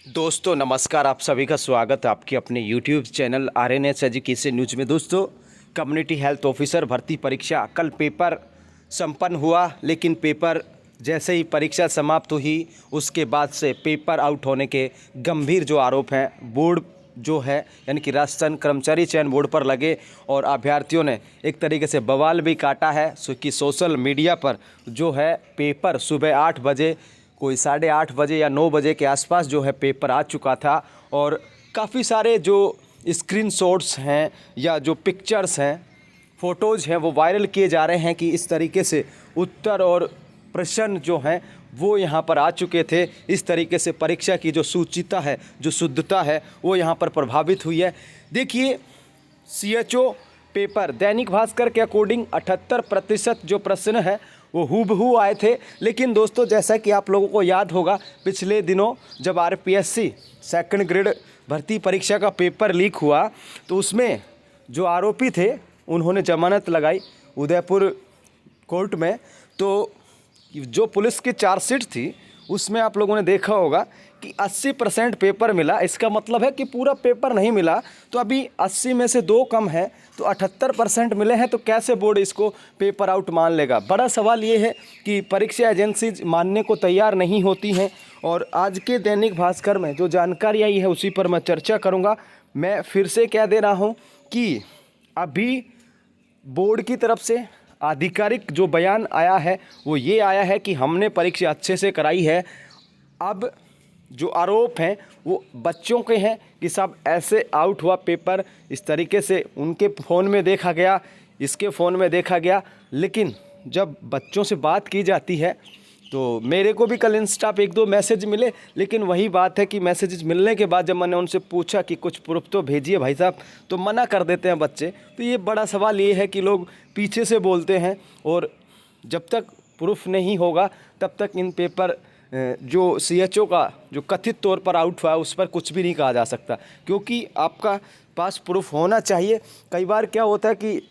दोस्तों नमस्कार, आप सभी का स्वागत है आपके अपने YouTube channel RNS education news में। दोस्तों, कम्युनिटी हेल्थ ऑफिसर भर्ती परीक्षा कल पेपर संपन्न हुआ, लेकिन पेपर जैसे ही परीक्षा समाप्त हुई उसके बाद से पेपर आउट होने के गंभीर जो आरोप हैं बोर्ड जो है यानी कि राजस्थान कर्मचारी चयन बोर्ड पर लगे और अभ्यर्थियों ने एक तरीके से बवाल भी काटा है। कि सोशल मीडिया पर जो है पेपर सुबह 8 बजे, कोई 8:30 बजे या 9 बजे के आसपास जो है पेपर आ चुका था और काफ़ी सारे जो स्क्रीनशॉट्स हैं या जो पिक्चर्स हैं, फ़ोटोज़ हैं, वो वायरल किए जा रहे हैं कि इस तरीके से उत्तर और प्रश्न जो हैं वो यहाँ पर आ चुके थे। इस तरीके से परीक्षा की जो शुचिता है, जो शुद्धता है, वो यहाँ पर प्रभावित हुई है। देखिए, CHO पेपर दैनिक भास्कर के अकॉर्डिंग 78% जो प्रश्न है वो हूबहू आए थे। लेकिन दोस्तों, जैसा कि आप लोगों को याद होगा, पिछले दिनों जब RPSC सेकंड ग्रेड भर्ती परीक्षा का पेपर लीक हुआ तो उसमें जो आरोपी थे उन्होंने जमानत लगाई उदयपुर कोर्ट में। तो जो पुलिस की चार्जशीट थी उसमें आप लोगों ने देखा होगा कि 80% पेपर मिला। इसका मतलब है कि पूरा पेपर नहीं मिला, तो अभी 80 में से 2 कम है, तो 78% मिले हैं। तो कैसे बोर्ड इसको पेपर आउट मान लेगा? बड़ा सवाल ये है कि परीक्षा एजेंसी मानने को तैयार नहीं होती हैं। और आज के दैनिक भास्कर में जो जानकारी आई है उसी पर मैं चर्चा करूँगा। मैं फिर से कह दे रहा हूँ कि अभी बोर्ड की तरफ से आधिकारिक जो बयान आया है वो ये आया है कि हमने परीक्षा अच्छे से कराई है। अब जो आरोप हैं वो बच्चों के हैं कि सब ऐसे आउट हुआ पेपर, इस तरीके से उनके फ़ोन में देखा गया, इसके फ़ोन में देखा गया। लेकिन जब बच्चों से बात की जाती है तो मेरे को भी कल इंस्टा पे 1-2 मैसेज मिले, लेकिन वही बात है कि मैसेजेस मिलने के बाद जब मैंने उनसे पूछा कि कुछ प्रूफ तो भेजिए भाई साहब, तो मना कर देते हैं बच्चे। तो ये बड़ा सवाल ये है कि लोग पीछे से बोलते हैं और जब तक प्रूफ नहीं होगा तब तक इन पेपर जो CHO का जो कथित तौर पर आउट हुआ है उस पर कुछ भी नहीं कहा जा सकता, क्योंकि आपका पास प्रूफ होना चाहिए। कई बार क्या होता है कि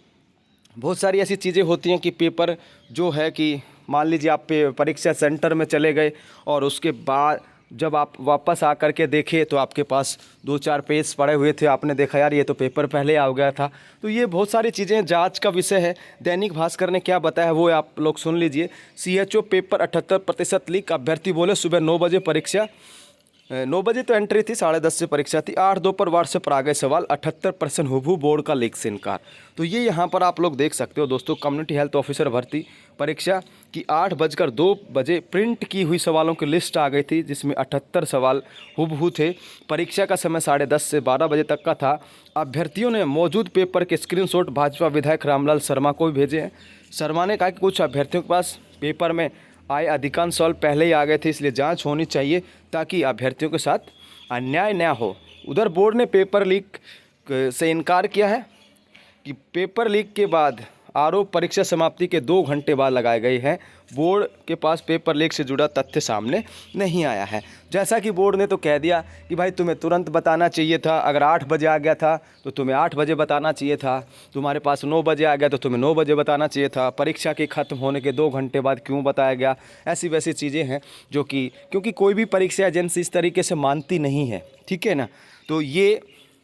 बहुत सारी ऐसी चीज़ें होती हैं कि पेपर जो है कि मान लीजिए आप परीक्षा सेंटर में चले गए और उसके बाद जब आप वापस आकर के देखे तो आपके पास 2-4 पेज पड़े हुए थे, आपने देखा यार ये तो पेपर पहले आ गया था। तो ये बहुत सारी चीज़ें जांच का विषय है। दैनिक भास्कर ने क्या बताया वो आप लोग सुन लीजिए। CHO पेपर 78% लीक, अभ्यर्थी बोले सुबह 9 बजे परीक्षा, 9 बजे तो एंट्री थी, 10:30 से परीक्षा थी। 8-2 पर व्हाट्सएप पर आ गए सवाल, 78% हुबहू बोर्ड का लीक से इनकार। तो ये यहाँ पर आप लोग देख सकते हो दोस्तों, कम्युनिटी हेल्थ ऑफिसर भर्ती परीक्षा की 8:02 प्रिंट की हुई सवालों की लिस्ट आ गई थी, जिसमें 78 सवाल हुबहू थे। परीक्षा का समय 10:30 से 12 बजे तक का था। अभ्यर्थियों ने मौजूद पेपर के स्क्रीनशॉट भाजपा विधायक रामलाल शर्मा को भी भेजे हैं। शर्मा ने कहा कि कुछ अभ्यर्थियों के पास पेपर में आए अधिकांश सवाल पहले ही आ गए थे, इसलिए जांच होनी चाहिए ताकि अभ्यर्थियों के साथ अन्याय न हो। उधर बोर्ड ने पेपर लीक से इनकार किया है कि पेपर लीक के बाद आरोप परीक्षा समाप्ति के 2 घंटे बाद लगाए गए हैं। बोर्ड के पास पेपर लीक से जुड़ा तथ्य सामने नहीं आया है। जैसा कि बोर्ड ने तो कह दिया कि भाई तुम्हें तुरंत बताना चाहिए था, अगर 8 बजे आ गया था तो तुम्हें 8 बजे बताना चाहिए था, तुम्हारे पास 9 बजे आ गया तो तुम्हें 9 बजे बताना चाहिए था, परीक्षा के ख़त्म होने के 2 घंटे बाद क्यों बताया गया। ऐसी वैसी चीज़ें हैं जो कि क्योंकि कोई भी परीक्षा एजेंसी इस तरीके से मानती नहीं है, ठीक है ना। तो ये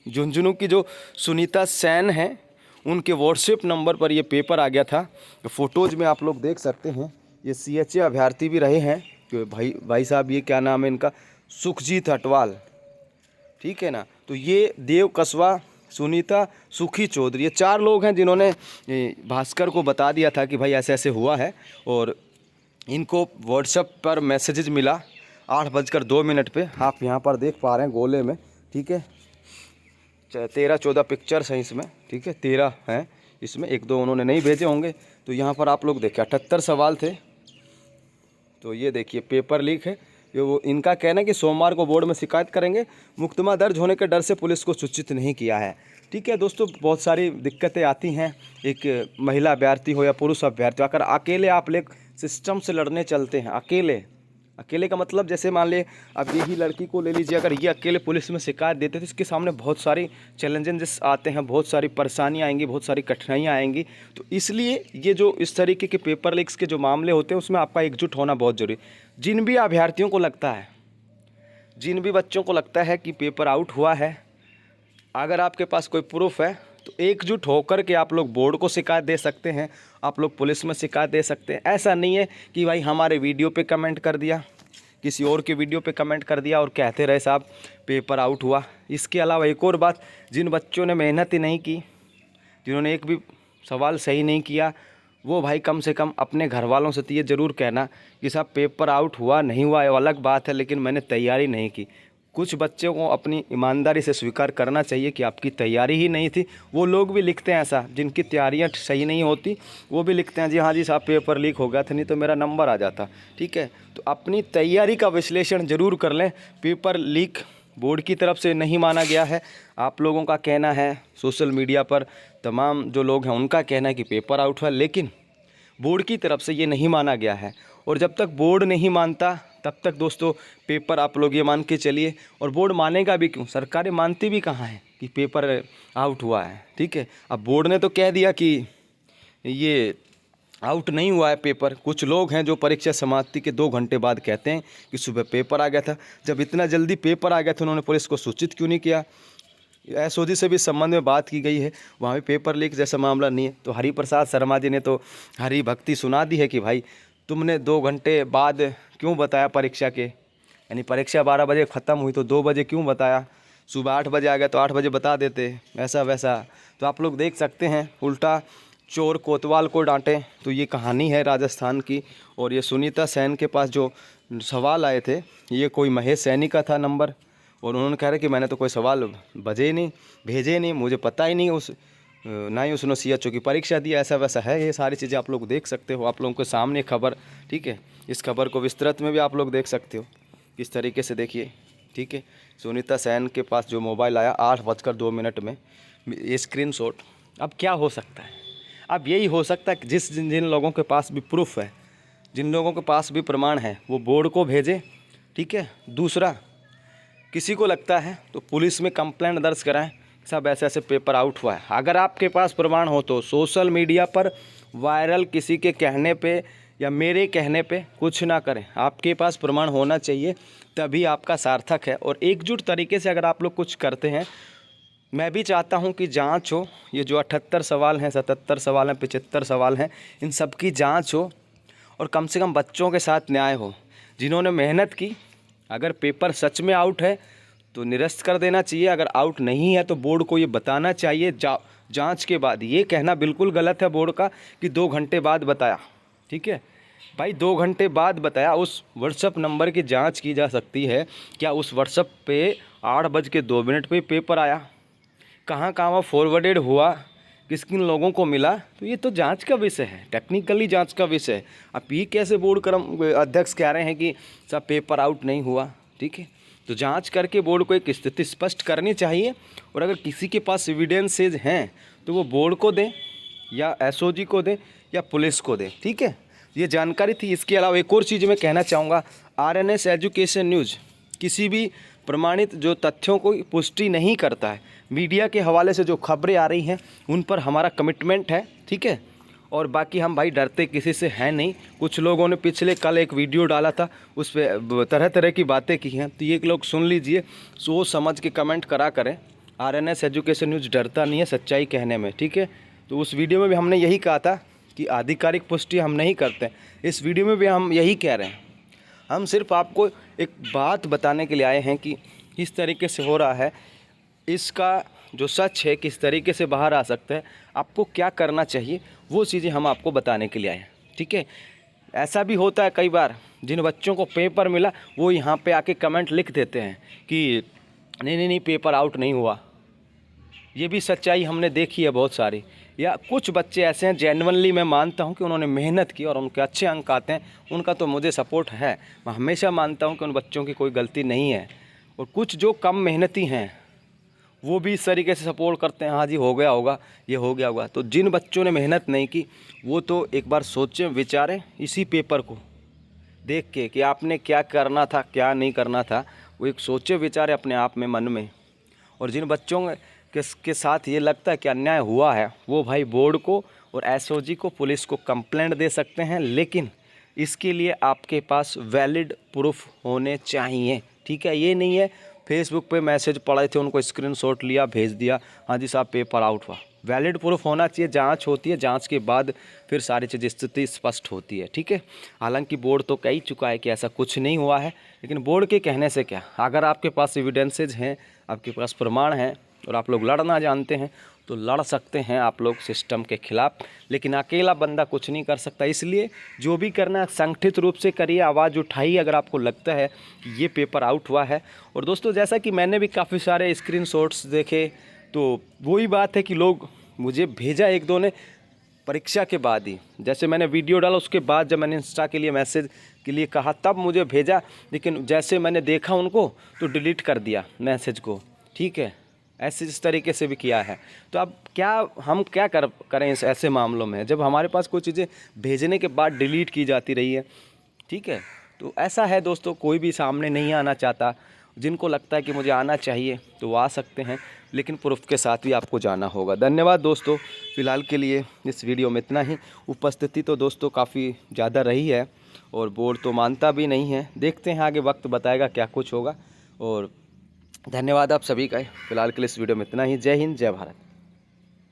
झुंझुनू की जो सुनीता सेन हैं उनके व्हाट्सएप नंबर पर ये पेपर आ गया था। तो फ़ोटोज़ में आप लोग देख सकते हैं, ये CHA अभ्यर्थी भी रहे हैं कि भाई साहब ये क्या नाम है इनका, सुखजीत अटवाल, ठीक है ना। तो ये देव कस्बा, सुनीता, सुखी चौधरी, ये 4 लोग हैं जिन्होंने भास्कर को बता दिया था कि भाई ऐसे ऐसे हुआ है। और इनको व्हाट्सएप पर मैसेजेज मिला 8:02 पे, आप यहाँ पर देख पा रहे हैं गोले में, ठीक है। 13-14 पिक्चर्स हैं इसमें, ठीक है, 13 हैं इसमें, 1-2 उन्होंने नहीं भेजे होंगे। तो यहाँ पर आप लोग देखिए 78 सवाल थे। तो ये देखिए पेपर लीक है। ये वो इनका कहना है कि सोमवार को बोर्ड में शिकायत करेंगे, मुकदमा दर्ज होने के डर से पुलिस को सूचित नहीं किया है। ठीक है दोस्तों, बहुत सारी दिक्कतें आती हैं, एक महिला अभ्यर्थी हो या पुरुष अभ्यर्थी, अगर अकेले आप लोग सिस्टम से लड़ने चलते हैं, अकेले का मतलब जैसे मान ले अब यही लड़की को ले लीजिए, अगर ये अकेले पुलिस में शिकायत देते तो इसके सामने बहुत सारी चैलेंजेस आते हैं, बहुत सारी परेशानियाँ आएंगी, बहुत सारी कठिनाइयाँ आएंगी। तो इसलिए ये जो इस तरीके के पेपर लीक्स के जो मामले होते हैं उसमें आपका एकजुट होना बहुत जरूरी। जिन भी अभ्यर्थियों को लगता है, जिन भी बच्चों को लगता है कि पेपर आउट हुआ है, अगर आपके पास कोई प्रूफ है तो एकजुट होकर के आप लोग बोर्ड को शिकायत दे सकते हैं, आप लोग पुलिस में शिकायत दे सकते हैं। ऐसा नहीं है कि भाई हमारे वीडियो पे कमेंट कर दिया, किसी और के वीडियो पे कमेंट कर दिया और कहते रहे साहब पेपर आउट हुआ। इसके अलावा एक और बात, जिन बच्चों ने मेहनत ही नहीं की, जिन्होंने एक भी सवाल सही नहीं किया, वो भाई कम से कम अपने घर वालों से तो ये ज़रूर कहना कि साहब पेपर आउट हुआ नहीं हुआ ये अलग बात है, लेकिन मैंने तैयारी नहीं की। कुछ बच्चों को अपनी ईमानदारी से स्वीकार करना चाहिए कि आपकी तैयारी ही नहीं थी। वो लोग भी लिखते हैं ऐसा, जिनकी तैयारियां सही नहीं होती, वो भी लिखते हैं जी हाँ जी साहब पेपर लीक हो गया था, नहीं तो मेरा नंबर आ जाता। ठीक है, तो अपनी तैयारी का विश्लेषण ज़रूर कर लें। पेपर लीक बोर्ड की तरफ से नहीं माना गया है। आप लोगों का कहना है, सोशल मीडिया पर तमाम जो लोग हैं उनका कहना है कि पेपर आउट हुआ, लेकिन बोर्ड की तरफ से ये नहीं माना गया है। और जब तक बोर्ड नहीं मानता तब तक दोस्तों पेपर आप लोग ये मान के चलिए, और बोर्ड मानेगा भी क्यों, सरकारें मानती भी कहाँ हैं कि पेपर आउट हुआ है। ठीक है, अब बोर्ड ने तो कह दिया कि ये आउट नहीं हुआ है पेपर। कुछ लोग हैं जो परीक्षा समाप्ति के 2 घंटे बाद कहते हैं कि सुबह पेपर आ गया था। जब इतना जल्दी पेपर आ गया था, उन्होंने पुलिस को सूचित क्यों नहीं किया। एसओजी से भी इस संबंध में बात की गई है, वहाँ भी पेपर लीक जैसा मामला नहीं है। तो हरिप्रसाद शर्मा जी ने तो हरी भक्ति सुना दी है कि भाई तुमने 2 घंटे बाद क्यों बताया परीक्षा के, यानी परीक्षा 12 बजे ख़त्म हुई तो 2 बजे क्यों बताया, सुबह 8 बजे आ गया तो 8 बजे बता देते, ऐसा वैसा। तो आप लोग देख सकते हैं, उल्टा चोर कोतवाल को डांटे। तो ये कहानी है राजस्थान की। और ये सुनीता सेन के पास जो सवाल आए थे, ये कोई महेश सैनी का था नंबर, और उन्होंने कह रहे कि मैंने तो कोई सवाल भेजे नहीं, मुझे पता ही नहीं, ना ही उसने CHO की परीक्षा दी, ऐसा वैसा है। ये सारी चीज़ें आप लोग देख सकते हो, आप लोगों के सामने खबर। ठीक है, इस खबर को विस्तृत में भी आप लोग देख सकते हो किस तरीके से, देखिए। ठीक है, सुनीता सेन के पास जो मोबाइल आया 8:02 में, ये स्क्रीनशॉट। अब क्या हो सकता है, अब यही हो सकता है कि जिन लोगों के पास भी प्रूफ है, जिन लोगों के पास भी प्रमाण है, वो बोर्ड को भेजे। ठीक है, दूसरा किसी को लगता है तो पुलिस में कंप्लेंट दर्ज कराएं, सब ऐसे ऐसे पेपर आउट हुआ है। अगर आपके पास प्रमाण हो तो सोशल मीडिया पर वायरल किसी के कहने पे या मेरे कहने पे कुछ ना करें। आपके पास प्रमाण होना चाहिए, तभी आपका सार्थक है। और एकजुट तरीके से अगर आप लोग कुछ करते हैं, मैं भी चाहता हूं कि जांच हो। ये जो 78 सवाल हैं, 77 सवाल हैं, 75 सवाल हैं, इन सब की जाँच हो और कम से कम बच्चों के साथ न्याय हो। जिन्होंने मेहनत की, अगर पेपर सच में आउट है तो निरस्त कर देना चाहिए, अगर आउट नहीं है तो बोर्ड को ये बताना चाहिए जांच के बाद। ये कहना बिल्कुल गलत है बोर्ड का कि 2 घंटे बाद बताया। ठीक है भाई, 2 घंटे बाद बताया। उस व्हाट्सअप नंबर की जांच की जा सकती है, क्या उस व्हाट्सअप पे 8:02 पे पेपर आया, कहाँ कहाँ फॉरवर्डेड हुआ, किस किन लोगों को मिला, तो ये तो जांच का विषय है, टेक्निकली जांच का विषय है। अब ये कैसे बोर्ड अध्यक्ष कह रहे हैं कि सब पेपर आउट नहीं हुआ। ठीक है, तो जांच करके बोर्ड को एक स्थिति स्पष्ट करनी चाहिए। और अगर किसी के पास एविडेंसेज हैं तो वो बोर्ड को दें या एसओजी को दें या पुलिस को दें। ठीक है, ये जानकारी थी। इसके अलावा एक और चीज़ मैं कहना चाहूँगा, RNS एजुकेशन न्यूज़ किसी भी प्रमाणित जो तथ्यों को पुष्टि नहीं करता है। मीडिया के हवाले से जो खबरें आ रही हैं उन पर हमारा कमिटमेंट है। ठीक है, और बाकी हम भाई डरते किसी से हैं नहीं। कुछ लोगों ने पिछले कल एक वीडियो डाला था, उस पर तरह तरह की बातें की हैं, तो ये लोग सुन लीजिए, सोच समझ के कमेंट करा करें। RNS एजुकेशन न्यूज़ डरता नहीं है सच्चाई कहने में। ठीक है, तो उस वीडियो में भी हमने यही कहा था कि आधिकारिक पुष्टि हम नहीं करते। इस वीडियो में भी हम यही कह रहे हैं। हम सिर्फ आपको एक बात बताने के लिए आए हैं कि किस तरीके से हो रहा है, इसका जो सच है किस तरीके से बाहर आ सकता है, आपको क्या करना चाहिए, वो चीज़ें हम आपको बताने के लिए आए हैं। ठीक है, ऐसा भी होता है कई बार, जिन बच्चों को पेपर मिला वो यहाँ पे आके कमेंट लिख देते हैं कि नहीं पेपर आउट नहीं हुआ। ये भी सच्चाई हमने देखी है बहुत सारी। या कुछ बच्चे ऐसे हैं, जेन्युइनली मैं मानता हूँ कि उन्होंने मेहनत की और उनके अच्छे अंक आते हैं, उनका तो मुझे सपोर्ट है। मैं हमेशा मानता हूँ कि उन बच्चों की कोई गलती नहीं है। और कुछ जो कम मेहनती हैं वो भी इस तरीके से सपोर्ट करते हैं, हाँ जी हो गया होगा, ये हो गया होगा। तो जिन बच्चों ने मेहनत नहीं की वो तो एक बार सोचें विचारें इसी पेपर को देख के कि आपने क्या करना था क्या नहीं करना था, वो एक सोचे विचारे अपने आप में, मन में। और जिन बच्चों के साथ ये लगता है कि अन्याय हुआ है, वो भाई बोर्ड को और एसओजी को, पुलिस को कंप्लेंट दे सकते हैं, लेकिन इसके लिए आपके पास वैलिड प्रूफ होने चाहिए। ठीक है, ये नहीं है फेसबुक पे मैसेज पड़े थे उनको स्क्रीनशॉट लिया भेज दिया, हाँ जी साहब पेपर आउट हुआ। वैलिड प्रूफ होना चाहिए, जांच होती है, जांच के बाद फिर सारी चीज़ स्थिति स्पष्ट होती है। ठीक है, हालांकि बोर्ड तो कह ही चुका है कि ऐसा कुछ नहीं हुआ है, लेकिन बोर्ड के कहने से क्या, अगर आपके पास एविडेंसेज हैं, आपके पास प्रमाण हैं और आप लोग लड़ना जानते हैं तो लड़ सकते हैं आप लोग सिस्टम के खिलाफ, लेकिन अकेला बंदा कुछ नहीं कर सकता। इसलिए जो भी करना है संगठित रूप से करिए, आवाज़ उठाइए अगर आपको लगता है कि ये पेपर आउट हुआ है। और दोस्तों जैसा कि मैंने भी काफ़ी सारे स्क्रीनशॉट्स देखे, तो वही बात है कि लोग मुझे भेजा एक दो ने परीक्षा के बाद ही, जैसे मैंने वीडियो डाला उसके बाद जब मैंने इंस्टा के लिए मैसेज के लिए कहा तब मुझे भेजा, लेकिन जैसे मैंने देखा उनको तो डिलीट कर दिया मैसेज को। ठीक है, ऐसे इस तरीके से भी किया है। तो अब क्या हम क्या करें इस ऐसे मामलों में, जब हमारे पास कोई चीज़ें भेजने के बाद डिलीट की जाती रही है। ठीक है, तो ऐसा है दोस्तों, कोई भी सामने नहीं आना चाहता। जिनको लगता है कि मुझे आना चाहिए तो वो आ सकते हैं, लेकिन प्रूफ के साथ ही आपको जाना होगा। धन्यवाद दोस्तों, फ़िलहाल के लिए इस वीडियो में इतना ही। उपस्थिति तो दोस्तों काफ़ी ज़्यादा रही है और बोर्ड तो मानता भी नहीं है, देखते हैं आगे वक्त बताएगा क्या कुछ होगा। और धन्यवाद आप सभी का। फ़िलहाल के लिए इस वीडियो में इतना ही। जय हिंद, जय भारत।